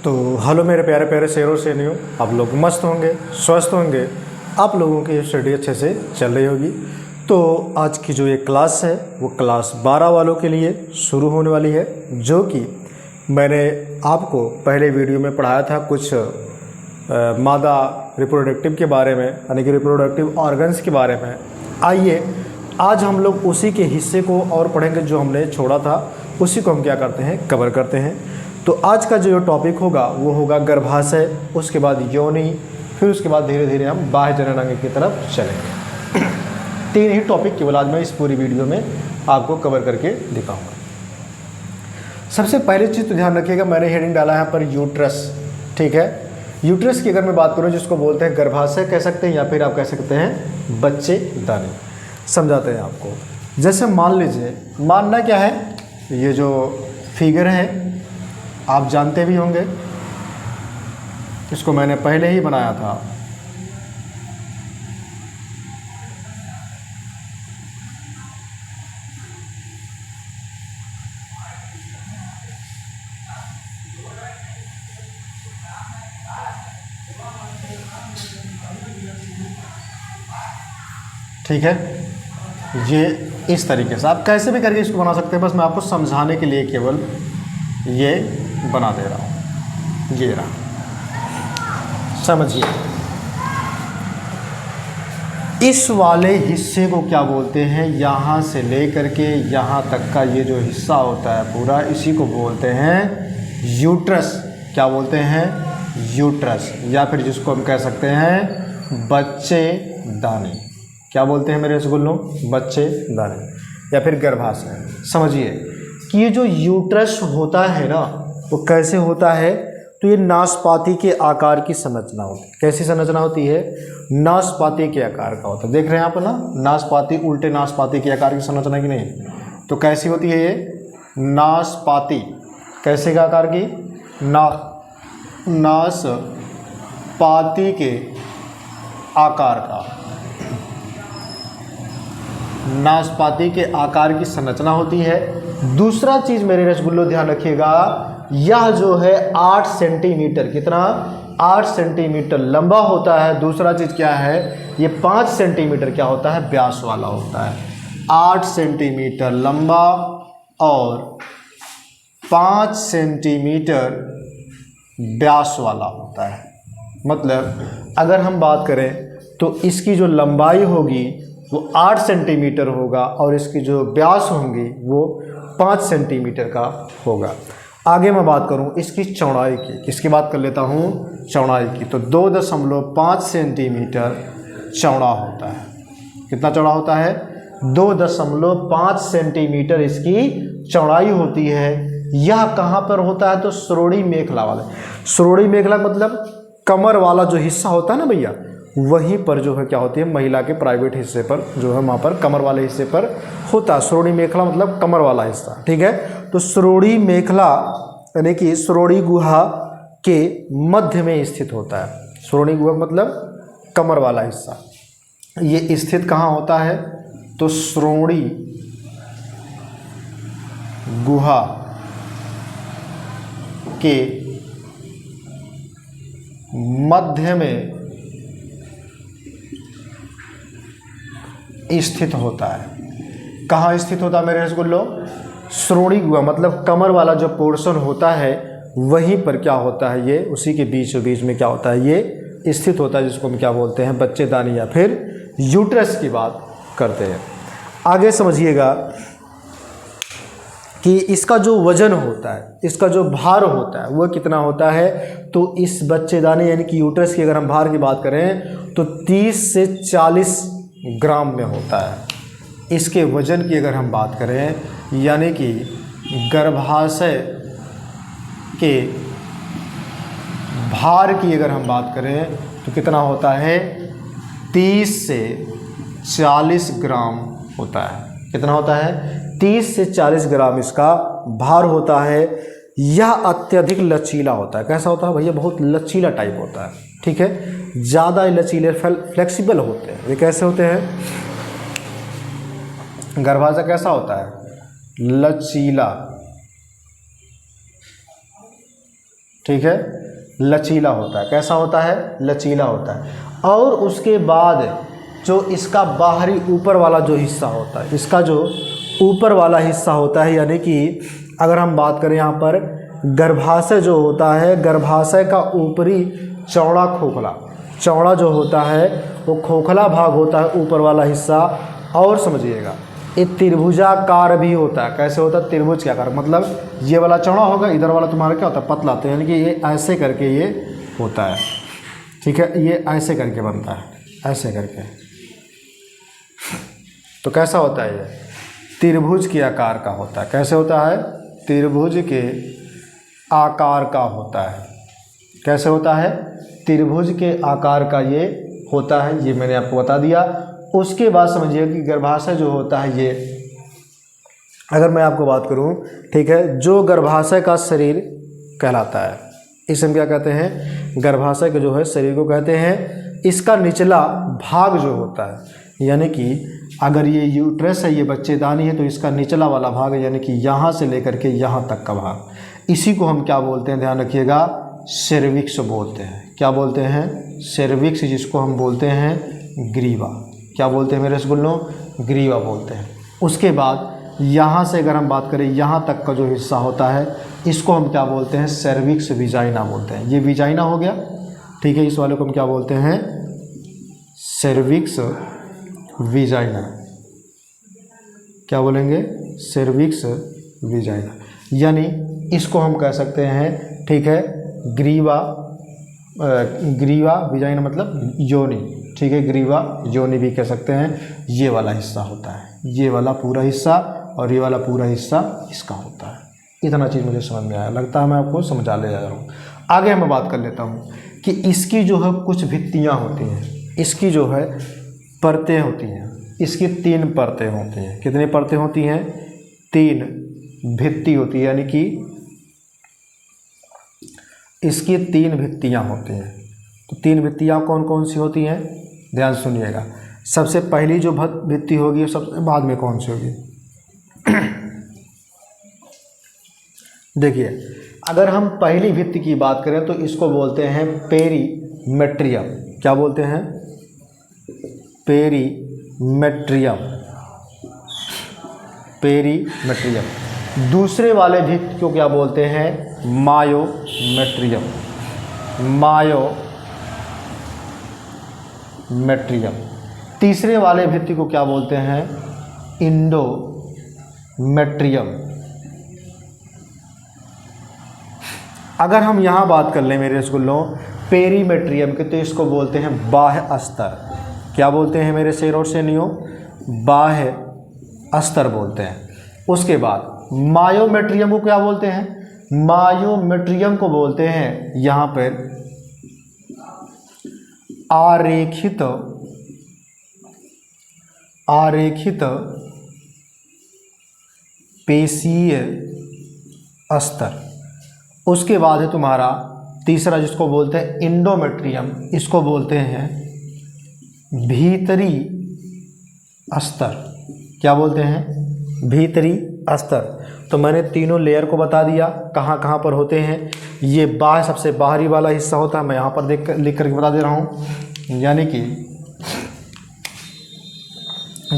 तो हेलो मेरे प्यारे प्यारे शेरों शेरनियों, आप लोग मस्त होंगे, स्वस्थ होंगे, आप लोगों की स्टडी अच्छे से चल रही होगी। तो आज की जो ये क्लास है वो क्लास 12 वालों के लिए शुरू होने वाली है, जो कि मैंने आपको पहले वीडियो में पढ़ाया था कुछ मादा रिप्रोडक्टिव के बारे में, यानी कि रिप्रोडक्टिव ऑर्गन्स के बारे में। आइए आज हम लोग उसी के हिस्से को और पढ़ेंगे जो हमने छोड़ा था, उसी को हम क्या करते हैं, कवर करते हैं। तो आज का जो टॉपिक होगा वो होगा गर्भाशय, उसके बाद योनि, फिर उसके बाद धीरे धीरे हम बाह्य जननांग की तरफ चलेंगे। 3 ही टॉपिक केवल आज मैं इस पूरी वीडियो में आपको कवर करके दिखाऊंगा। सबसे पहली चीज़ तो ध्यान रखिएगा, मैंने हेडिंग डाला है यहाँ पर यूट्रस। ठीक है, यूट्रस की अगर मैं बात करूँ, जिसको बोलते हैं गर्भाशय कह सकते हैं, या फिर आप कह सकते हैं बच्चे दानी। समझाते हैं आपको। जैसे मान लीजिए, मानना क्या है, ये जो फिगर है आप जानते भी होंगे, इसको मैंने पहले ही बनाया था। ठीक है, ये इस तरीके से आप कैसे भी करके इसको बना सकते हैं, बस मैं आपको समझाने के लिए केवल ये बना दे रहा हूँ। ये रहा, समझिए। इस वाले हिस्से को क्या बोलते हैं, यहाँ से लेकर के यहाँ तक का ये जो हिस्सा होता है पूरा, इसी को बोलते हैं यूट्रस। क्या बोलते हैं, यूट्रस, या फिर जिसको हम कह सकते हैं बच्चे दानी। क्या बोलते हैं मेरे रसगुल्लों, बच्चे दानी, या फिर गर्भाशय। समझिए कि ये जो यूट्रस होता है ना, वो कैसे होता है, तो ये नाशपाती के आकार की संरचना होती है। कैसी संरचना होती है, नाशपाती के आकार का होता है। देख रहे हैं आप ना, नाशपाती, उल्टे नाशपाती के आकार की संरचना की नहीं, तो कैसी होती है ये, नाशपाती। कैसे का आकार की, नाशपाती के आकार का, नाशपाती के आकार की संरचना होती है। दूसरा चीज मेरे रसगुल्लो ध्यान रखिएगा, यह जो है 8 सेंटीमीटर, कितना, 8 सेंटीमीटर लंबा होता है। दूसरा चीज क्या है, ये 5 सेंटीमीटर क्या होता है, व्यास वाला होता है। 8 सेंटीमीटर लंबा और 5 सेंटीमीटर व्यास वाला होता है। मतलब अगर हम बात करें तो इसकी जो लंबाई होगी वो 8 सेंटीमीटर होगा और इसकी जो व्यास होंगी वो 5 सेंटीमीटर का होगा। आगे मैं बात करूं इसकी चौड़ाई की, किसकी बात कर लेता हूं, चौड़ाई की, तो 2.5 सेंटीमीटर चौड़ा होता है। कितना चौड़ा होता है, 2.5 सेंटीमीटर इसकी चौड़ाई होती है। यह कहाँ पर होता है, तो श्रोणि मेखला वाले, श्रोणि मेखला मतलब कमर वाला जो हिस्सा होता है ना भैया, वहीं पर जो है क्या होती है, महिला के प्राइवेट हिस्से पर जो है, वहाँ पर कमर वाले हिस्से पर होता है। श्रोणि मेखला मतलब कमर वाला हिस्सा। ठीक है, तो श्रोणि मेखला यानी कि श्रोणि गुहा के मध्य में स्थित होता है। श्रोणि गुहा मतलब कमर वाला हिस्सा, ये स्थित कहाँ होता है, तो श्रोणि गुहा के मध्य में स्थित होता है। कहाँ स्थित होता है मेरे रसगुल्लो, श्रोणि गुहा मतलब कमर वाला जो पोर्शन होता है, वहीं पर क्या होता है, ये उसी के बीचों बीच में क्या होता है, ये स्थित होता है, जिसको हम क्या बोलते हैं, बच्चेदानी या फिर यूट्रस की बात करते हैं। आगे समझिएगा कि इसका जो वजन होता है, इसका जो भार होता है, वो कितना होता है, तो इस बच्चेदानी यानी कि यूट्रस की अगर हम भार की बात करें तो 30 से 40 ग्राम में होता है। इसके वजन की अगर हम बात करें, यानी कि गर्भाशय के भार की अगर हम बात करें तो कितना होता है, 30 से 40 ग्राम होता है। कितना होता है, 30 से 40 ग्राम इसका भार होता है। यह अत्यधिक लचीला होता है। कैसा होता है भैया, बहुत लचीला टाइप होता है। ठीक है, ज़्यादा लचीले, फ्लेक्सिबल होते हैं। ये कैसे होते हैं, गर्भाशय कैसा होता है, लचीला। ठीक है, लचीला होता है। कैसा होता है? लचीला होता है। और उसके बाद जो इसका बाहरी ऊपर वाला जो हिस्सा होता है, इसका जो ऊपर वाला हिस्सा होता है, यानी कि अगर हम बात करें यहाँ पर गर्भाशय जो होता है, गर्भाशय का ऊपरी चौड़ा खोखला, चौड़ा जो होता है वो खोखला भाग होता है, ऊपर वाला हिस्सा। और समझिएगा ये त्रिभुजाकार भी होता है। कैसे होता है? त्रिभुज के आकार, मतलब ये वाला चौड़ा होगा, इधर वाला तुम्हारा क्या होता है? पतला। तो यानी कि ये ऐसे करके ये होता है, ठीक है, ये ऐसे करके बनता है, ऐसे करके। तो कैसा होता है? ये त्रिभुज के आकार का होता है। कैसे होता है? त्रिभुज के आकार का होता है। कैसे होता है? त्रिभुज के आकार का ये होता है। ये मैंने आपको बता दिया। उसके बाद समझिए कि गर्भाशय जो होता है, ये अगर मैं आपको बात करूं, ठीक है, जो गर्भाशय का शरीर कहलाता है, इसे हम क्या कहते हैं? गर्भाशय के जो है शरीर को कहते हैं। इसका निचला भाग जो होता है, यानी कि अगर ये यूट्रस है, ये बच्चेदानी है, तो इसका निचला वाला भाग है, यानी कि यहाँ से लेकर के यहाँ तक का भाग, इसी को हम क्या बोलते हैं? ध्यान रखिएगा, सर्विक्स बोलते हैं। क्या बोलते हैं? सर्विक्स, जिसको हम बोलते हैं ग्रीवा। क्या बोलते हैं मेरे रसगुल्लों? ग्रीवा बोलते हैं। उसके बाद यहाँ से अगर हम बात करें, यहाँ तक का जो हिस्सा होता है, इसको हम क्या बोलते हैं? सर्विक्स विजाइना बोलते हैं। ये विजाइना हो गया, ठीक है। इस वाले को हम क्या बोलते हैं? Cervix vagina. क्या बोलेंगे? सर्विक्स विजाइना, यानी इसको हम कह सकते हैं, ठीक है, ग्रीवा। ग्रीवा विजाइना मतलब योनि, ठीक है, ग्रीवा योनि भी कह सकते हैं। ये वाला हिस्सा होता है, ये वाला पूरा हिस्सा, और ये वाला पूरा हिस्सा इसका होता है। इतना चीज़ मुझे समझ में आया, लगता है मैं आपको समझा ले जा रहा हूँ। आगे मैं बात कर लेता हूँ कि इसकी जो है कुछ भित्तियाँ होती हैं, इसकी जो है परतें होती हैं। इसकी 3 परतें होती हैं। कितनी परतें होती हैं? 3 भित्ति होती है, यानी कि इसकी 3 भित्तियाँ होती हैं। तो 3 भित्तियाँ कौन कौन सी होती हैं? ध्यान सुनिएगा। सबसे पहली जो भित्ति होगी, सबसे बाद में कौन सी होगी? देखिए, अगर हम पहली भित्ति की बात करें तो इसको बोलते हैं पेरीमेट्रियम। क्या बोलते हैं? Perimetrium, perimetrium. दूसरे वाले भित्ति को क्या बोलते हैं? Myometrium, myometrium. तीसरे वाले भित्ति को क्या बोलते हैं? इंडोमेट्रियम। अगर हम यहाँ बात कर लें मेरे रसगुल्लों पेरीमेट्रियम के, तो इसको बोलते हैं बाह्य अस्तर। क्या बोलते हैं मेरे शेर और शेरनियों? बाह्य अस्तर बोलते हैं। उसके बाद मायोमेट्रियम को क्या बोलते हैं? मायोमेट्रियम को बोलते हैं यहाँ पर आरेखित पेशीय अस्तर। उसके बाद है तुम्हारा तीसरा, जिसको बोलते हैं इंडोमेट्रियम। इसको बोलते हैं भीतरी अस्तर। क्या बोलते हैं? भीतरी अस्तर। तो मैंने तीनों लेयर को बता दिया कहाँ कहाँ पर होते हैं। ये बाह्य, सबसे बाहरी वाला हिस्सा होता है, मैं यहाँ पर लिख करके बता दे रहा हूँ। यानी कि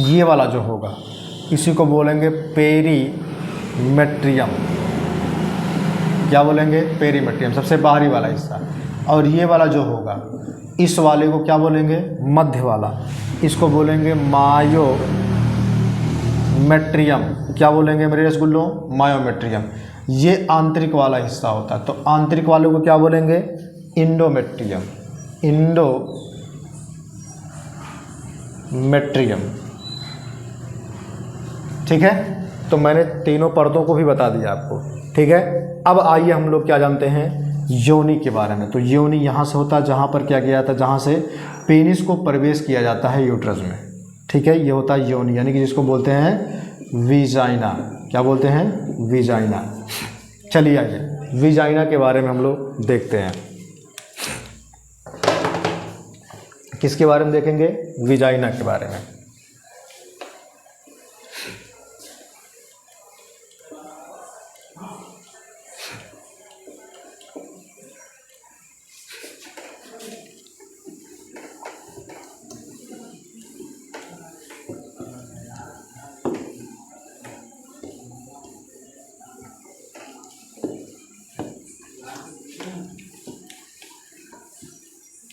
ये वाला जो होगा, इसी को बोलेंगे पेरीमेट्रियम। क्या बोलेंगे? पेरीमेट्रियम, सबसे बाहरी वाला हिस्सा। और ये वाला जो होगा, इस वाले को क्या बोलेंगे? मध्य वाला। इसको बोलेंगे मायोमेट्रियम। क्या बोलेंगे मेरे रसगुल्लों? मायोमेट्रियम। ये आंतरिक वाला हिस्सा होता है, तो आंतरिक वाले को क्या बोलेंगे? Endometrium, endometrium. ठीक है, तो मैंने तीनों परतों को भी बता दिया आपको। ठीक है, अब आइए हम लोग क्या जानते हैं योनि के बारे में। तो योनि यहाँ से होता है जहाँ पर क्या किया जाता है, जहाँ से पेनिस को प्रवेश किया जाता है यूट्रस में। ठीक है, ये होता है योनि, यानी कि जिसको बोलते हैं विजाइना। क्या बोलते हैं? विजाइना। चलिए आइए विजाइना के बारे में हम लोग देखते हैं। किसके बारे में देखेंगे? विजाइना के बारे में।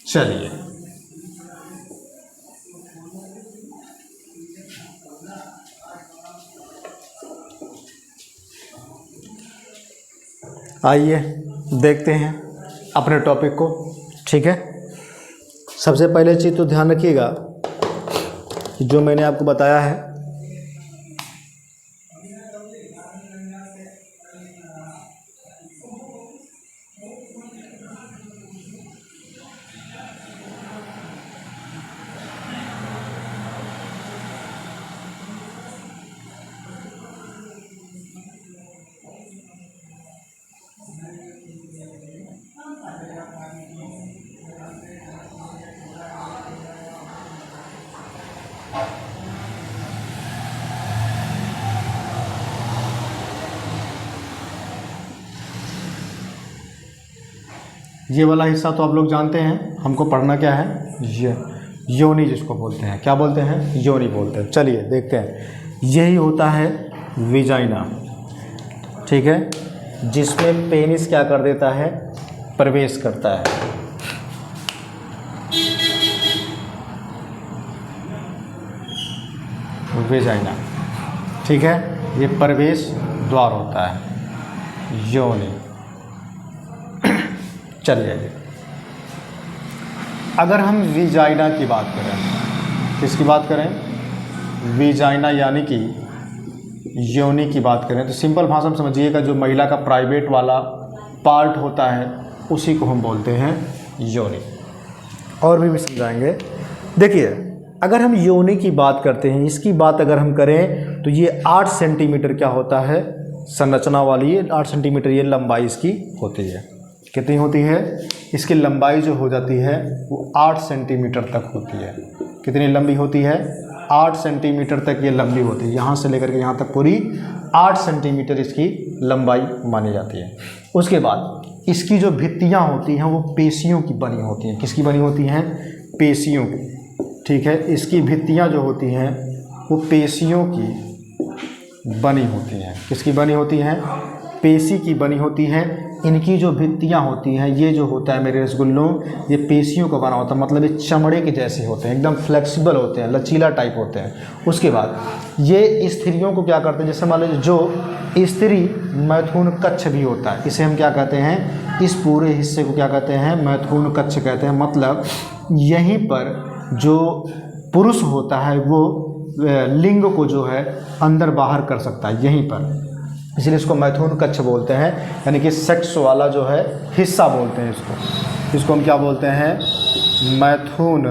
चलिए आइए देखते हैं अपने टॉपिक को। ठीक है, सबसे पहले चीज़ तो ध्यान रखिएगा कि जो मैंने आपको बताया है ये वाला हिस्सा तो आप लोग जानते हैं, हमको पढ़ना क्या है, ये योनि जिसको बोलते हैं, क्या बोलते हैं, योनि बोलते हैं। चलिए देखते हैं, यही होता है विजाइना। ठीक है, जिसमें पेनिस क्या कर देता है, प्रवेश करता है। विजाइना, ठीक है, ये प्रवेश द्वार होता है योनि। चलिए अगर हम विजाइना की बात करें, किसकी बात करें, विजाइना यानी कि योनि की बात करें, तो सिंपल भाषा में समझिएगा, जो महिला का प्राइवेट वाला पार्ट होता है उसी को हम बोलते हैं योनि। और भी समझाएंगे। देखिए अगर हम योनि की बात करते हैं, इसकी बात अगर हम करें तो ये 8 सेंटीमीटर क्या होता है, संरचना वाली है, 8 सेंटीमीटर ये लंबाई इसकी होती है। कितनी होती है, इसकी लंबाई जो हो जाती है वो 8 सेंटीमीटर तक होती है। कितनी लंबी होती है, 8 सेंटीमीटर तक ये लंबी होती है। यहाँ से लेकर के यहाँ तक पूरी 8 सेंटीमीटर इसकी लंबाई मानी जाती है। उसके बाद इसकी जो भित्तियाँ होती हैं वो पेशियों की बनी होती हैं। किसकी बनी होती हैं, पेशियों की। ठीक है, इसकी भित्तियाँ जो होती हैं वो पेशियों की बनी होती हैं। किसकी बनी होती हैं, पेशी की बनी होती है। इनकी जो भित्तियाँ होती हैं, ये जो होता है मेरे रसगुल्लों, ये पेशियों का बना होता है, मतलब ये चमड़े के जैसे होते हैं, एकदम फ्लेक्सिबल होते हैं, लचीला टाइप होते हैं। उसके बाद ये स्त्रियों को क्या करते हैं, जैसे मान लीजिए जो स्त्री मैथुन कक्ष भी होता है, इसे हम क्या कहते हैं, इस पूरे हिस्से को क्या कहते हैं, मैथुन कक्ष कहते हैं। मतलब यहीं पर जो पुरुष होता है वो लिंग को जो है अंदर बाहर कर सकता है यहीं पर, इसलिए इसको मैथुन कक्ष बोलते हैं, यानी कि सेक्स वाला जो है हिस्सा बोलते हैं इसको हम क्या बोलते हैं, मैथुन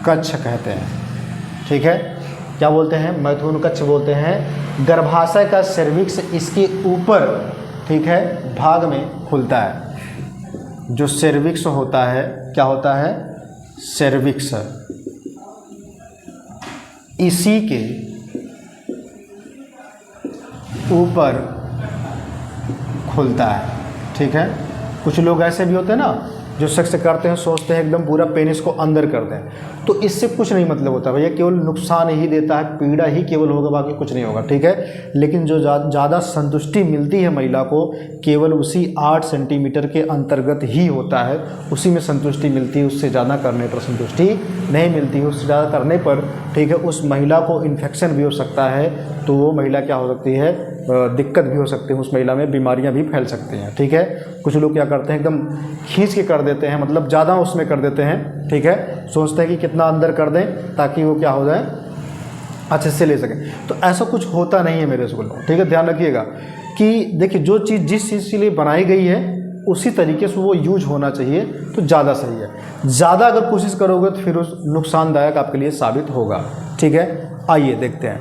कक्ष कहते हैं। ठीक है, क्या बोलते हैं, मैथुन कक्ष बोलते हैं। गर्भाशय का सर्विक्स इसके ऊपर, ठीक है, भाग में खुलता है। जो सर्विक्स होता है, क्या होता है, सर्विक्स, इसी के ऊपर खुलता है। ठीक है, कुछ लोग ऐसे भी होते हैं ना जो सेक्स करते हैं, सोचते हैं एकदम पूरा पेनिस को अंदर कर दें, तो इससे कुछ नहीं मतलब होता भैया, केवल नुकसान ही देता है, पीड़ा ही केवल होगा, बाकी कुछ नहीं होगा। ठीक है, लेकिन जो ज़्यादा संतुष्टि मिलती है महिला को केवल उसी 8 सेंटीमीटर के अंतर्गत ही होता है, उसी में संतुष्टि मिलती है। उससे ज़्यादा करने पर संतुष्टि नहीं मिलती है, उससे ज़्यादा करने पर, ठीक है, उस महिला को इन्फेक्शन भी हो सकता है, तो वो महिला क्या हो सकती है, दिक्कत भी हो सकती है, उस महिला में बीमारियां भी फैल सकती हैं। ठीक है, कुछ लोग क्या करते हैं, एकदम खींच के कर देते हैं, मतलब ज़्यादा उसमें कर देते हैं। ठीक है, सोचते हैं कि कितना अंदर कर दें ताकि वो क्या हो जाए, अच्छे से ले सकें, तो ऐसा कुछ होता नहीं है मेरे स्कूल में। ठीक है, ध्यान रखिएगा कि देखिए जो चीज़ जिस चीज़ के लिए बनाई गई है उसी तरीके से वो यूज होना चाहिए, तो ज़्यादा सही है। ज़्यादा अगर कोशिश करोगे तो फिर उस नुकसानदायक आपके लिए साबित होगा। ठीक है, आइए देखते हैं।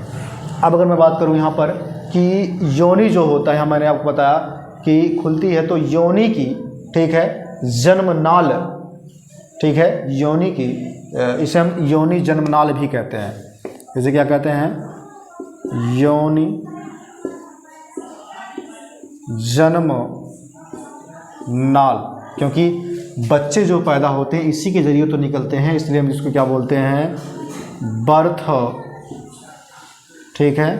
अब अगर मैं बात करूँ यहाँ पर कि योनि जो होता है, मैंने आपको बताया कि खुलती है, तो योनि की, ठीक है, जन्मनाल, ठीक है, योनि की, इसे हम योनि जन्मनाल भी कहते हैं। इसे क्या कहते हैं, योनि जन्म नाल, क्योंकि बच्चे जो पैदा होते हैं इसी के जरिए तो निकलते हैं, इसलिए हम इसको क्या बोलते हैं, बर्थ, ठीक है,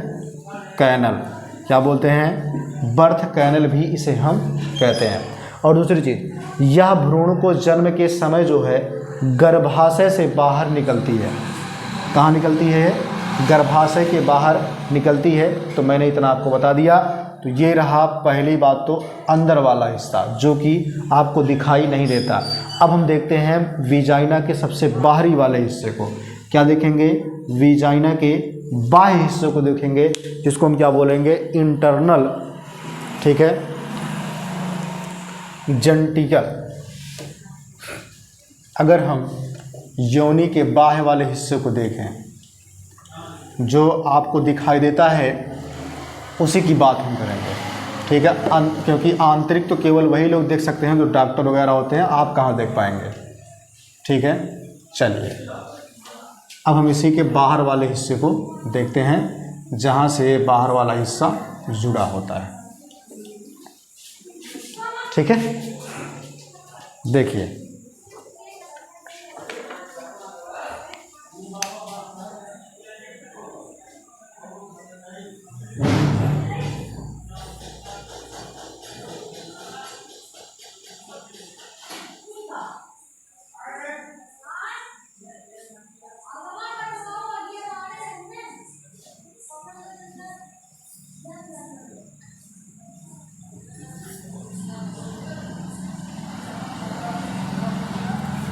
कैनल, क्या बोलते हैं, बर्थ कैनल भी इसे हम कहते हैं। और दूसरी चीज़, यह भ्रूण को जन्म के समय जो है गर्भाशय से बाहर निकलती है। कहाँ निकलती है, गर्भाशय के बाहर निकलती है। तो मैंने इतना आपको बता दिया। तो ये रहा पहली बात तो अंदर वाला हिस्सा जो कि आपको दिखाई नहीं देता। अब हम देखते हैं विजाइना के सबसे बाहरी वाले हिस्से को। क्या देखेंगे, विजाइना के बाह्य हिस्से को देखेंगे, जिसको हम क्या बोलेंगे, इंटरनल, ठीक है, जेंटिकल। अगर हम योनि के बाह्य वाले हिस्से को देखें, जो आपको दिखाई देता है उसी की बात हम करेंगे, ठीक है। क्योंकि आंतरिक तो केवल वही लोग देख सकते हैं जो डॉक्टर वगैरह होते हैं, आप कहाँ देख पाएंगे, ठीक है। चलिए अब हम इसी के बाहर वाले हिस्से को देखते हैं, जहाँ से बाहर वाला हिस्सा जुड़ा होता है, ठीक है। देखिए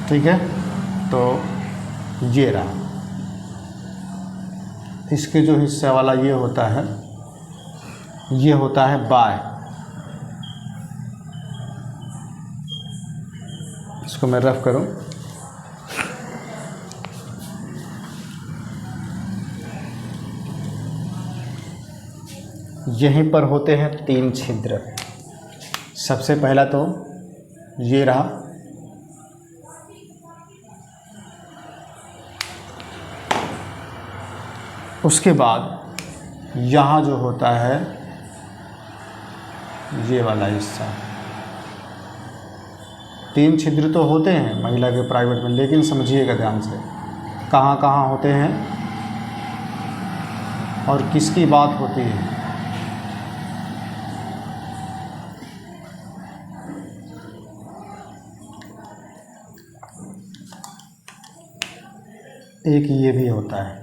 ठीक है, तो ये रहा, इसके जो हिस्से वाला ये होता है बाय। इसको मैं रफ करूं, यहीं पर होते हैं 3 छिद्र। सबसे पहला तो ये रहा, उसके बाद यहाँ जो होता है ये वाला हिस्सा। 3 छिद्र तो होते हैं महिला के प्राइवेट में, लेकिन समझिएगा ध्यान से कहाँ कहाँ होते हैं और किसकी बात होती है। एक ये भी होता है,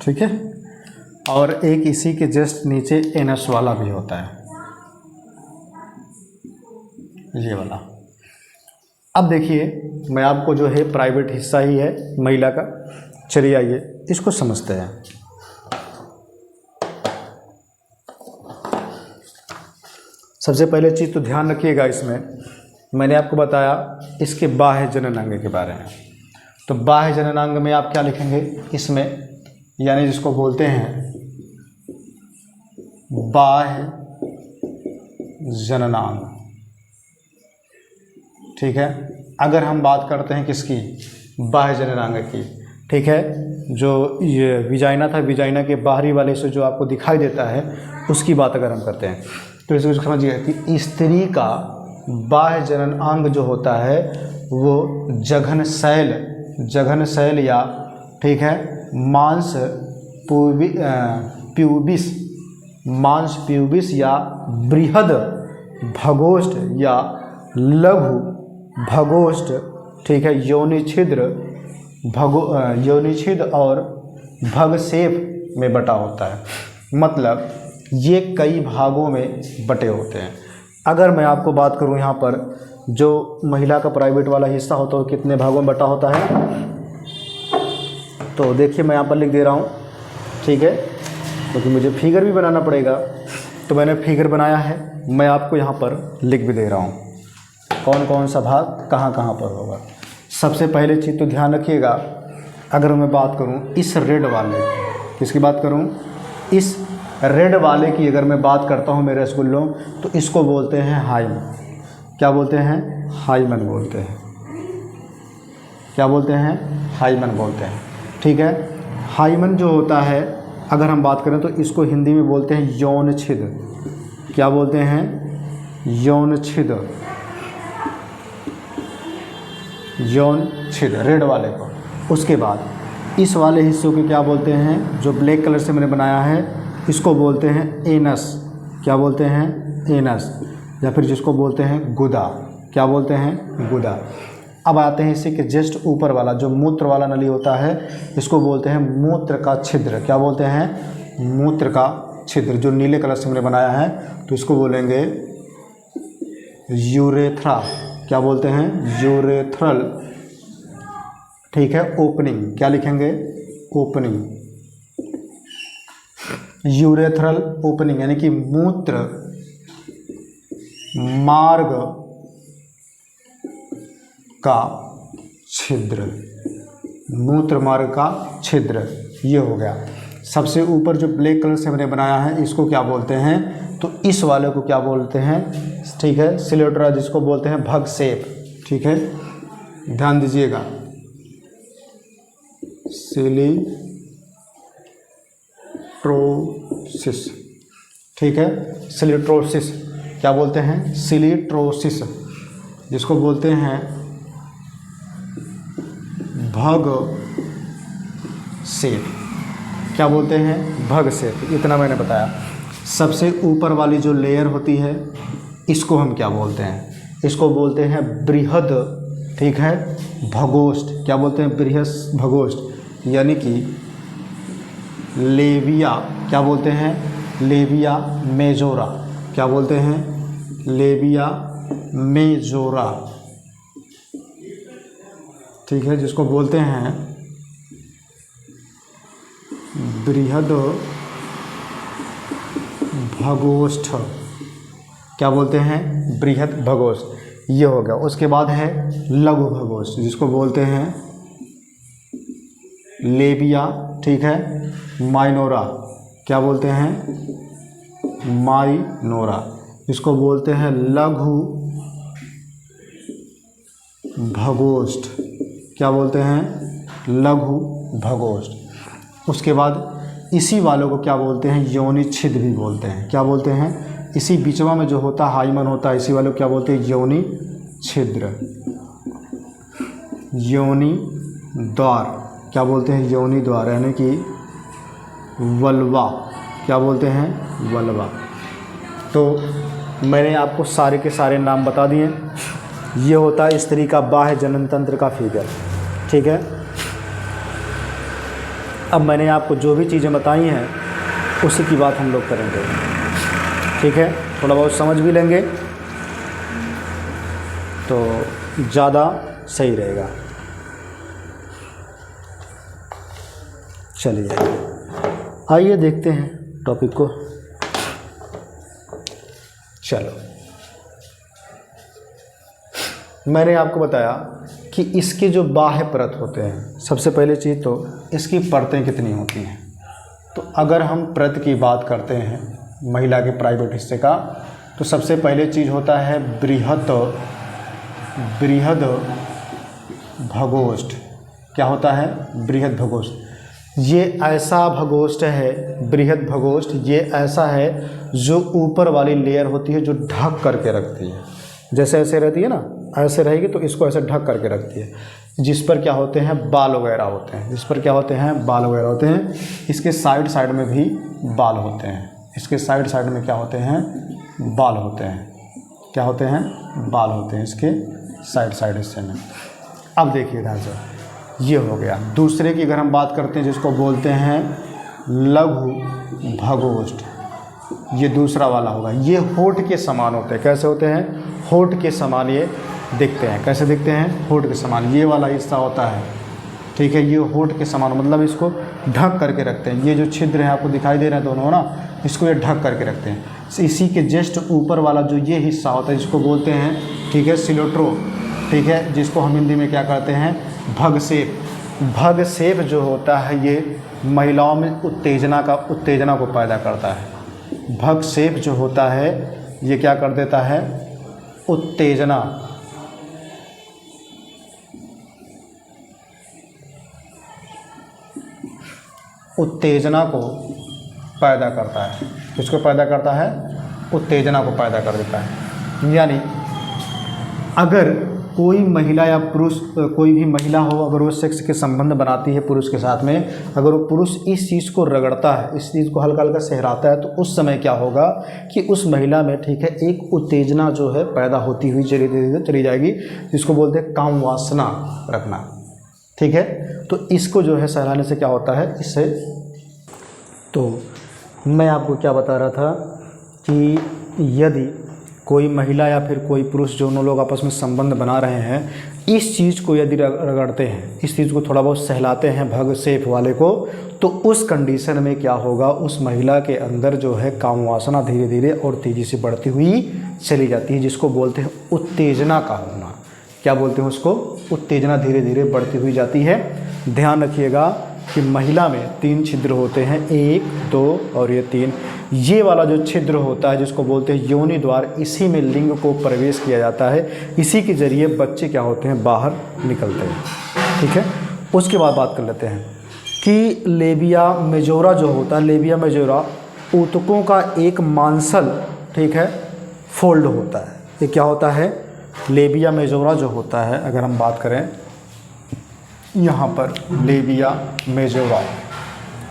ठीक है, और एक इसी के जस्ट नीचे एनस वाला भी होता है, ये वाला। अब देखिए मैं आपको जो है प्राइवेट हिस्सा ही है महिला का, चलिए आइए इसको समझते हैं। सबसे पहले चीज़ तो ध्यान रखिएगा, इसमें मैंने आपको बताया इसके बाह्य जननांग के बारे में। तो बाह्य जननांग में आप क्या लिखेंगे, इसमें यानी जिसको बोलते हैं बाह्य जननांग, ठीक है। अगर हम बात करते हैं किसकी, बाह्य जननांग की, ठीक है। जो ये विजाइना था, विजाइना के बाहरी वाले से जो आपको दिखाई देता है उसकी बात अगर हम करते हैं, तो इसको समझिए कि स्त्री का बाह्य जननांग जो होता है वो जघन शैल या, ठीक है, मांस प्यूबिस या बृहद भगोष्ठ या लघु भगोष्ठ, ठीक है, योनिछिद और भगसेप में बटा होता है। मतलब ये कई भागों में बटे होते हैं। अगर मैं आपको बात करूं यहाँ पर जो महिला का प्राइवेट वाला हिस्सा होता है वो कितने भागों में बटा होता है, तो देखिए मैं यहाँ पर लिख दे रहा हूँ, ठीक है, क्योंकि मुझे फिगर भी बनाना पड़ेगा, तो मैंने फिगर बनाया है, मैं आपको यहाँ पर लिख भी दे रहा हूँ कौन कौन सा भाग कहाँ कहाँ पर होगा। सबसे पहले चीज़ तो ध्यान रखिएगा, अगर मैं बात करूँ इस रेड वाले, किसकी बात करूँ, इस रेड वाले की अगर मैं बात करता हूँ मेरे रसगुल्लों, तो इसको बोलते हैं हाइमन। क्या बोलते हैं, हाइमन बोलते हैं। क्या बोलते हैं, हाइमन बोलते हैं, ठीक है। हाइमन जो होता है अगर हम बात करें तो इसको हिंदी में बोलते हैं यौन छिद। क्या बोलते हैं, यौन छिद, यौन छिद्र, रेड वाले को। उसके बाद इस वाले हिस्से को क्या बोलते हैं, जो ब्लैक कलर से मैंने बनाया है, इसको बोलते हैं एनस। क्या बोलते हैं, एनस, या फिर जिसको बोलते हैं गुदा। क्या बोलते हैं, गुदा। अब आते हैं इसी के जस्ट ऊपर वाला जो मूत्र वाला नली होता है, इसको बोलते हैं मूत्र का छिद्र। क्या बोलते हैं, मूत्र का छिद्र, जो नीले कलर से मैंने बनाया है, तो इसको बोलेंगे यूरेथ्रा। क्या बोलते हैं, यूरेथ्रल। ठीक है, ओपनिंग, क्या लिखेंगे, ओपनिंग, यूरेथ्रल ओपनिंग, यानी कि मूत्र मार्ग का छिद्र, मूत्र मार्ग का छिद्र, ये हो गया। सबसे ऊपर जो ब्लैक कलर से मैंने बनाया है, इसको क्या बोलते हैं, तो इस वाले को क्या बोलते हैं, ठीक है, सिलेट्रा, जिसको बोलते हैं भग सेप। ठीक है, ध्यान दीजिएगा, सिलिट्रोसिस। ठीक है, सिलिट्रोसिस, क्या बोलते हैं, सिलिट्रोसिस, जिसको बोलते हैं भग सेप। क्या बोलते हैं, भग सेप। इतना मैंने बताया। सबसे ऊपर वाली जो लेयर होती है, इसको हम क्या बोलते हैं, इसको बोलते हैं बृहद, ठीक है, भगोष्ठ। क्या बोलते हैं, बृहद भगोष्ठ, यानी कि लेविया। क्या बोलते हैं, लेविया मेजोरा। क्या बोलते हैं, लेविया मेजोरा। ठीक है, जिसको बोलते हैं बृहद भगोष्ठ। क्या बोलते हैं, बृहद भगोष्ठ, ये हो गया। उसके बाद है लघु भगोष्ठ, जिसको बोलते हैं लेबिया। ठीक है, माइनोरा। क्या बोलते हैं, माइनोरा, जिसको बोलते हैं लघु भगोष्ठ। क्या बोलते हैं, लघु भगोष्ठ। उसके बाद इसी वालों को क्या बोलते हैं, योनि छिद्र भी बोलते हैं। क्या बोलते हैं, इसी बीचवा में जो होता है, हाइमन होता है, इसी वालों को क्या बोलते हैं, योनि छिद्र, योनि द्वार। क्या बोलते हैं, योनि द्वार, यानी कि वल्वा। क्या बोलते हैं, वल्वा। तो मैंने आपको सारे के सारे नाम बता दिए। ये होता है स्त्री का बाह्य जनन तंत्र का फिगर। ठीक है, अब मैंने आपको जो भी चीज़ें बताई हैं, उसी की बात हम लोग करेंगे। ठीक है, थोड़ा बहुत समझ भी लेंगे तो ज़्यादा सही रहेगा। चलिए आइए देखते हैं टॉपिक को। चलो, मैंने आपको बताया कि इसके जो बाह्य परत होते हैं, सबसे पहले चीज़ तो इसकी परतें कितनी होती हैं। तो अगर हम परत की बात करते हैं महिला के प्राइवेट हिस्से का, तो सबसे पहले चीज़ होता है बृहद भगोष्ठ। क्या होता है, बृहद भगोष्ठ। ये ऐसा भगोष्ठ है, बृहद भगोष्ठ, ये ऐसा है जो ऊपर वाली लेयर होती है, जो ढक करके रखती है। जैसे ऐसे रहती है ना, ऐसे रहेगी तो इसको ऐसे ढक करके रखती है, जिस पर क्या होते हैं, बाल वगैरह होते हैं, जिस पर क्या होते हैं, बाल वगैरह होते हैं। इसके साइड साइड में भी बाल होते हैं, इसके साइड साइड में क्या होते हैं, बाल होते हैं। क्या होते हैं, बाल होते हैं इसके साइड साइड हिस्से में। अब देखिए ध्यान से, ये हो गया। दूसरे की अगर हम बात करते हैं, जिसको बोलते हैं लघु भगोष्ठ, ये दूसरा वाला होगा। ये होठ के समान होते हैं। कैसे होते हैं, होठ के समान ये दिखते हैं। कैसे दिखते हैं, होठ के समान। ये वाला हिस्सा होता है, ठीक है, ये होठ के समान, मतलब इसको ढक करके रखते हैं। ये जो छिद्र है आपको दिखाई दे रहे हैं दोनों ना, इसको ये ढक करके रखते हैं। इसी के जस्ट ऊपर वाला जो ये हिस्सा होता है, जिसको बोलते हैं, ठीक है, सिलोट्रो, ठीक है, जिसको हम हिंदी में क्या कहते हैं, भग सेप। भग सेप जो होता है, ये महिलाओं में उत्तेजना को पैदा करता है। भग सेप जो होता है, ये क्या कर देता है, उत्तेजना को पैदा करता है। किसको पैदा करता है, उत्तेजना को पैदा कर देता है। यानी अगर कोई महिला या पुरुष, कोई भी महिला हो, अगर वो सेक्स के संबंध बनाती है पुरुष के साथ में, अगर वो पुरुष इस चीज़ को रगड़ता है, इस चीज़ को हल्का हल्का सहराता है, तो उस समय क्या होगा कि उस महिला में, ठीक है, एक उत्तेजना जो है पैदा होती हुई चली जाएगी, जिसको बोलते हैं काम वासना रखना, ठीक है। तो इसको जो है सहलाने से क्या होता है, इससे, तो मैं आपको क्या बता रहा था कि यदि कोई महिला या फिर कोई पुरुष, दोनों लोग आपस में संबंध बना रहे हैं, इस चीज़ को यदि रगड़ते हैं, इस चीज़ को थोड़ा बहुत सहलाते हैं भग सेफ वाले को, तो उस कंडीशन में क्या होगा, उस महिला के अंदर जो है काम वासना धीरे धीरे और तेज़ी से बढ़ती हुई चली जाती है, जिसको बोलते हैं उत्तेजना का होना। क्या बोलते हैं उसको, उत्तेजना धीरे धीरे बढ़ती हुई जाती है। ध्यान रखिएगा कि महिला में 3 छिद्र होते हैं, 1, 2 और ये 3। ये वाला जो छिद्र होता है जिसको बोलते हैं योनि द्वार, इसी में लिंग को प्रवेश किया जाता है, इसी के जरिए बच्चे क्या होते हैं, बाहर निकलते हैं, ठीक है। उसके बाद बात कर लेते हैं कि लेबिया मेजोरा जो होता है, लेबिया मेजोरा ऊतकों का एक मांसल, ठीक है, फोल्ड होता है। ये क्या होता है, लेबिया मेजोरा जो होता है, अगर हम बात करें यहाँ पर लेबिया मेजोरा,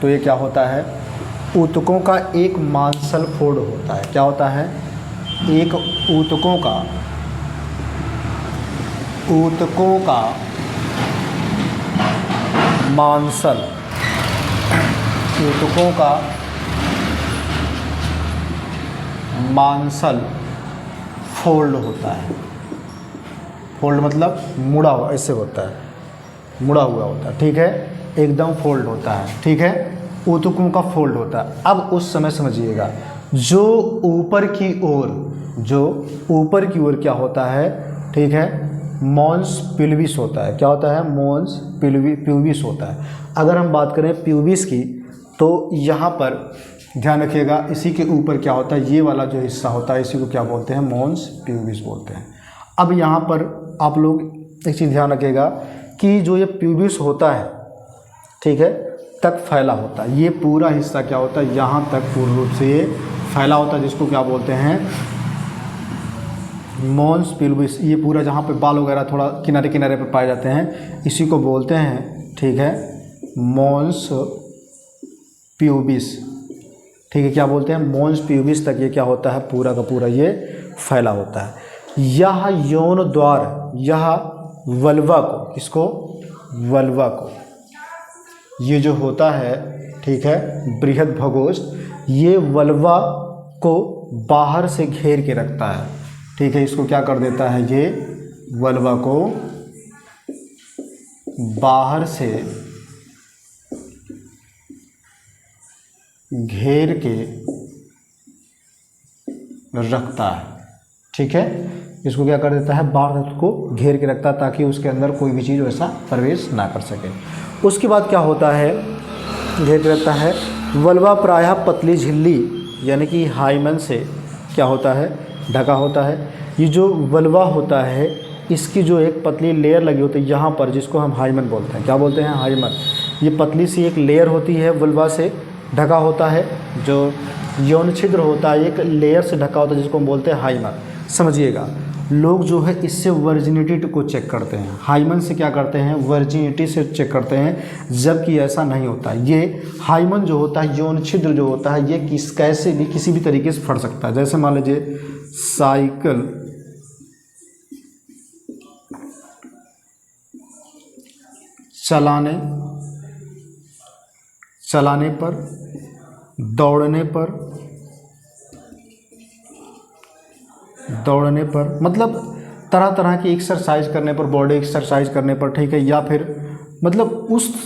तो ये क्या होता है, ऊतकों का एक मांसल फोल्ड होता है। क्या होता है, एक ऊतकों का मांसल, ऊतकों का मांसल फोल्ड होता है। फोल्ड मतलब मुड़ा हुआ, ऐसे होता है, मुड़ा हुआ होता है, ठीक है, एकदम फोल्ड होता है, ठीक है, ऊतकों का फोल्ड होता है। अब उस समय समझिएगा, जो ऊपर की ओर क्या होता है, ठीक है, मॉन्स पिल्विस होता है। क्या होता है, मॉन्स प्यूबिस होता है। अगर हम बात करें प्यूबिस की, तो यहाँ पर ध्यान रखिएगा, इसी के ऊपर क्या होता है, ये वाला जो हिस्सा होता है, इसी को क्या बोलते हैं, मॉन्स प्यूबिस बोलते हैं। अब यहाँ पर आप लोग एक चीज़ ध्यान रखिएगा कि जो ये प्यूबिस होता है, ठीक है, तक फैला होता है, ये पूरा हिस्सा क्या होता है, यहाँ तक पूर्ण रूप से ये फैला होता है, जिसको क्या बोलते हैं, मॉन्स प्यूबिस। ये पूरा जहाँ पे बाल वगैरह थोड़ा किनारे किनारे पर पाए जाते हैं, इसी को बोलते हैं, ठीक है, मॉन्स प्यूबिस, ठीक है। क्या बोलते हैं, मॉन्स प्यूबिस तक ये क्या होता है, पूरा का पूरा ये फैला होता है। यह यौन द्वार, यह वल्वा को, इसको वल्वा को, ये जो होता है, ठीक है, बृहद भगोष्ठ, ये वल्वा को बाहर से घेर के रखता है, ठीक है। इसको क्या कर देता है, ये वल्वा को बाहर से घेर के रखता है, ठीक है। इसको क्या कर देता है, बाहर को घेर के रखता है, ताकि उसके अंदर कोई भी चीज़ वैसा प्रवेश ना कर सके। उसके बाद क्या होता है, घेर के रखता है। वल्वा प्रायः पतली झिल्ली यानी कि हाइमन से क्या होता है, ढका होता है। ये जो वल्वा होता है, इसकी जो एक पतली लेयर लगी होती है यहाँ पर, जिसको हम हाइमन बोलते हैं। क्या बोलते हैं, हाइमन। ये पतली सी एक लेयर होती है, वल्वा से ढका होता है। जो यौन छिद्र होता है, एक लेयर से ढका होता है, जिसको हम बोलते हैं हाइमन। समझिएगा, लोग जो है इससे वर्जिनिटी को चेक करते हैं, हाइमन से क्या करते हैं, वर्जिनिटी से चेक करते हैं, जबकि ऐसा नहीं होता। ये हाइमन जो होता है, यौन छिद्र जो होता है, ये कैसे भी किसी भी तरीके से फट सकता है। जैसे मान लीजिए साइकिल चलाने पर, दौड़ने पर मतलब तरह तरह की एक्सरसाइज करने पर, बॉडी एक्सरसाइज करने पर, ठीक है, या फिर मतलब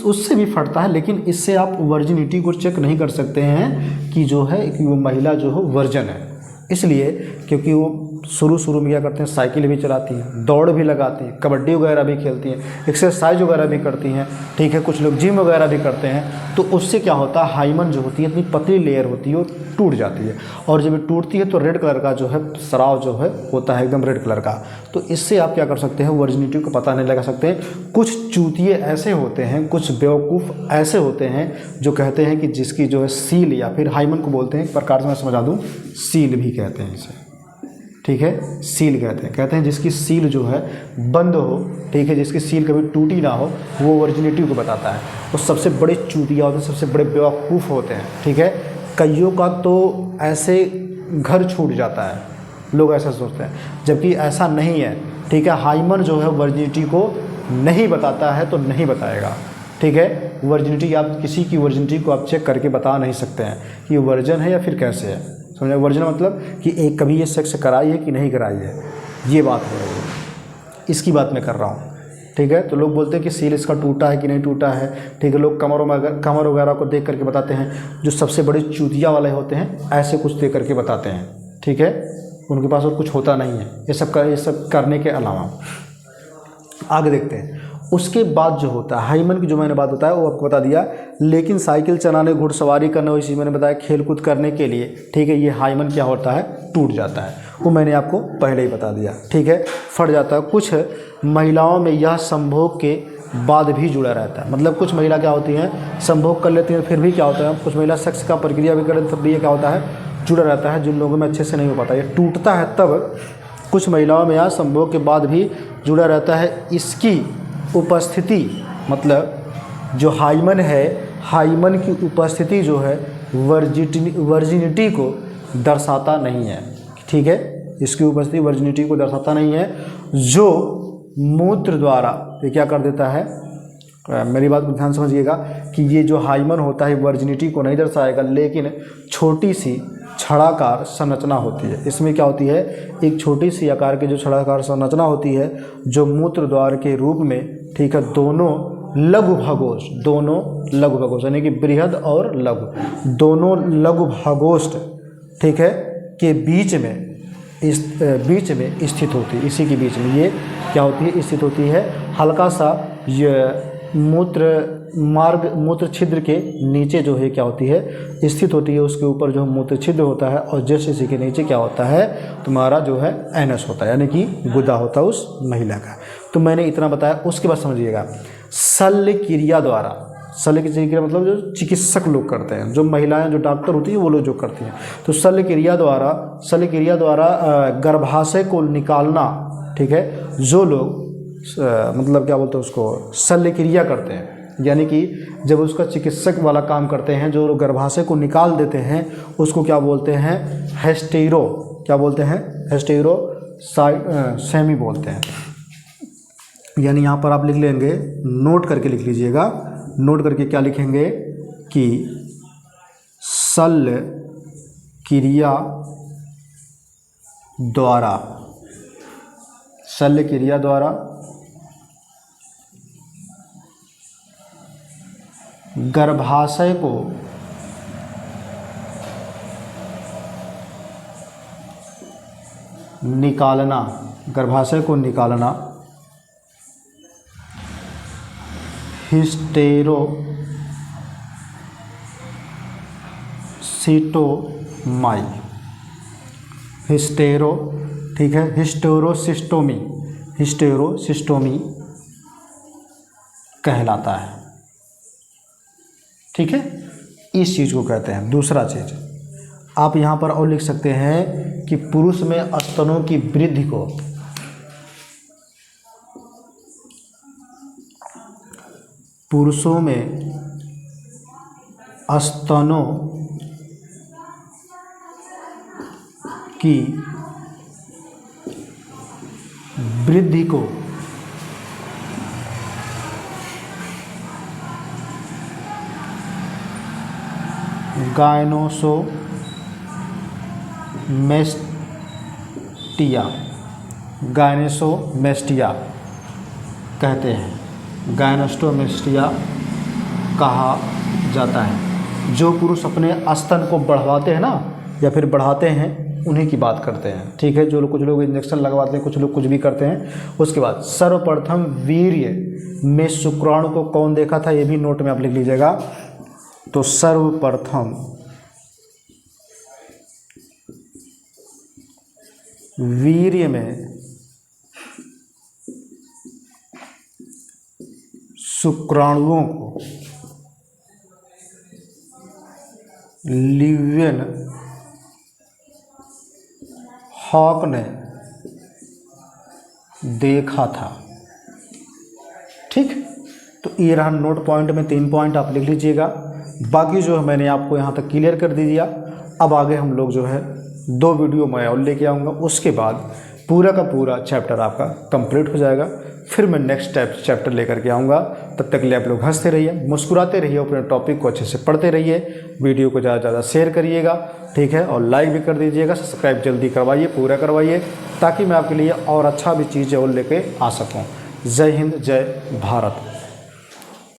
उससे भी फटता है। लेकिन इससे आप वर्जिनिटी को चेक नहीं कर सकते हैं कि जो है कि वो महिला जो हो वर्जन है, इसलिए क्योंकि वो शुरू में क्या करते हैं, साइकिल भी चलाती हैं, दौड़ भी लगाती हैं, कबड्डी वगैरह भी खेलती हैं, एक्सरसाइज वगैरह भी करती हैं, ठीक है, कुछ लोग जिम वगैरह भी करते हैं। तो उससे क्या होता है, हाइमन जो होती है, इतनी पतली लेयर होती है, वो टूट जाती है, और जब ये टूटती है तो रेड कलर का जो है स्राव जो है होता है, एकदम रेड कलर का। तो इससे आप क्या कर सकते हैं, वर्जिनिटी को पता नहीं लगा सकते। कुछ चूतिए ऐसे होते हैं, कुछ बेवकूफ़ ऐसे होते हैं जो कहते हैं कि जिसकी जो है सील, या फिर हाइमन को बोलते हैं एक प्रकार से, मैं समझा दूँ, सील भी कहते हैं इसे, ठीक है, सील कहते हैं जिसकी सील जो है बंद हो, ठीक है, जिसकी सील कभी टूटी ना हो, वो वर्जिनिटी को बताता है। वो सबसे बड़े चूतिया होते हैं, सबसे बड़े बेवकूफ़ होते हैं, ठीक है। कईयों का तो ऐसे घर छूट जाता है, लोग ऐसा सोचते हैं, जबकि ऐसा नहीं है, ठीक है। हाइमन जो है वर्जिनिटी को नहीं बताता है तो नहीं बताएगा, ठीक है। वर्जिनिटी, आप किसी की वर्जिनिटी को आप चेक करके बता नहीं सकते हैं कि वर्जन है या फिर कैसे है, समझे। वर्जन मतलब कि एक कभी ये सेक्स कराई है कि नहीं कराई है, ये बात हो रही है, इसकी बात मैं कर रहा हूँ, ठीक है। तो लोग बोलते हैं कि सील इसका टूटा है कि नहीं टूटा है, ठीक है। लोग कमर वगैरह को देख करके बताते हैं, जो सबसे बड़े चूतिया वाले होते हैं ऐसे कुछ देख करके बताते हैं, ठीक है। उनके पास और कुछ होता नहीं है ये सब करने के अलावा। आगे देखते हैं। उसके बाद जो होता है हाइमन की, जो मैंने बात बताया वो आपको बता दिया। लेकिन साइकिल चलाने, घुड़सवारी करने, वही चीज़ मैंने बताया, खेल कूद करने के लिए, ठीक है, ये हाइमन क्या होता है, टूट जाता है। वो मैंने आपको पहले ही बता दिया, ठीक है, फट जाता है। कुछ महिलाओं में यह संभोग के बाद भी जुड़ा रहता है, मतलब कुछ महिला क्या होती हैं, संभोग कर लेती हैं, फिर भी क्या होता है, कुछ महिला सेक्स का प्रक्रिया भी करें तब भी ये क्या होता है, जुड़ा रहता है। जिन लोगों में अच्छे से नहीं हो पाता, ये टूटता है तब। कुछ महिलाओं में यह संभोग के बाद भी जुड़ा रहता है। इसकी उपस्थिति, मतलब जो हाइमन है, हाइमन की उपस्थिति जो है वर्जिनिटी को दर्शाता नहीं है, ठीक है। इसकी उपस्थिति वर्जिनिटी को दर्शाता नहीं है, जो मूत्र द्वारा ये क्या कर देता है, मेरी बात को ध्यान समझिएगा कि ये जो हाइमन होता है वर्जिनिटी को नहीं दर्शाएगा, लेकिन छोटी सी छड़ाकार संरचना होती है। इसमें क्या होती है, एक छोटी सी आकार की जो छड़ाकार संरचना होती है, जो मूत्र द्वार के रूप में, ठीक है, दोनों लघु भागोष्ठ यानी कि बृहद और लघु, दोनों लघु भागोष्ठ, ठीक है, के बीच में स्थित होती है। इसी के बीच में ये क्या होती है, स्थित होती है। हल्का सा ये मूत्र छिद्र के नीचे जो है क्या होती है, स्थित होती है। उसके ऊपर जो मूत्र छिद्र होता है, और जस्ट इसी के नीचे क्या होता है, तुम्हारा जो है एनस होता है, यानी कि गुदा होता है उस महिला का। तो मैंने इतना बताया। उसके बाद समझिएगा, शल्य क्रिया द्वारा, शल्य क्रिया मतलब जो चिकित्सक लोग करते हैं, जो महिलाएं, जो डॉक्टर होती है वो लोग जो करती हैं, तो शल्य क्रिया द्वारा गर्भाशय को निकालना, ठीक है। जो लोग मतलब क्या बोलते हैं उसको, शल्य क्रिया करते हैं, यानी कि जब उसका चिकित्सक वाला काम करते हैं, जो गर्भाशय को निकाल देते हैं, उसको क्या बोलते हैं, हेस्टेरो, क्या बोलते हैं, हेस्टेरो सेमी बोलते हैं। यानी यहाँ पर आप लिख लेंगे, नोट करके लिख लीजिएगा, नोट करके क्या लिखेंगे कि शल्य क्रिया द्वारा गर्भाशय को निकालना, ठीक है, हिस्टेरोसिस्टोमी कहलाता है, ठीक है। इस चीज़ को कहते हैं। दूसरा चीज़ आप यहाँ पर और लिख सकते हैं कि पुरुष में स्तनों की वृद्धि को, पुरुषों में स्तनों की वृद्धि को गायनेसोमेस्टिया कहते हैं, गायनेस्टोमेस्टिया कहा जाता है। जो पुरुष अपने स्तन को बढ़वाते हैं ना, या फिर बढ़ाते हैं, उन्हीं की बात करते हैं, ठीक है। जो लोग, कुछ लोग इंजेक्शन लगवाते हैं, कुछ लोग कुछ भी करते हैं। उसके बाद सर्वप्रथम वीर्य में शुक्राणु को कौन देखा था, ये भी नोट में आप लिख लीजिएगा। तो सर्वप्रथम वीर्य में शुक्राणुओं को लिव्यन हॉक ने देखा था। ठीक, तो ये रहा नोट पॉइंट में 3 पॉइंट आप लिख लीजिएगा। बाकी जो है मैंने आपको यहाँ तक क्लियर कर दे दिया। अब आगे हम लोग जो है 2 वीडियो मैं और लेके आऊँगा, उसके बाद पूरा का पूरा चैप्टर आपका कंप्लीट हो जाएगा। फिर मैं नेक्स्ट चैप्टर लेकर के आऊँगा। तब तक के लिए आप लोग हंसते रहिए, मुस्कुराते रहिए, अपने टॉपिक को अच्छे से पढ़ते रहिए, वीडियो को ज़्यादा से ज़्यादा शेयर करिएगा, ठीक है, और लाइक भी कर दीजिएगा, सब्सक्राइब जल्दी करवाइए, पूरा करवाइए, ताकि मैं आपके लिए और अच्छा भी चीज़ें और लेके आ सकूँ। जय हिंद, जय भारत।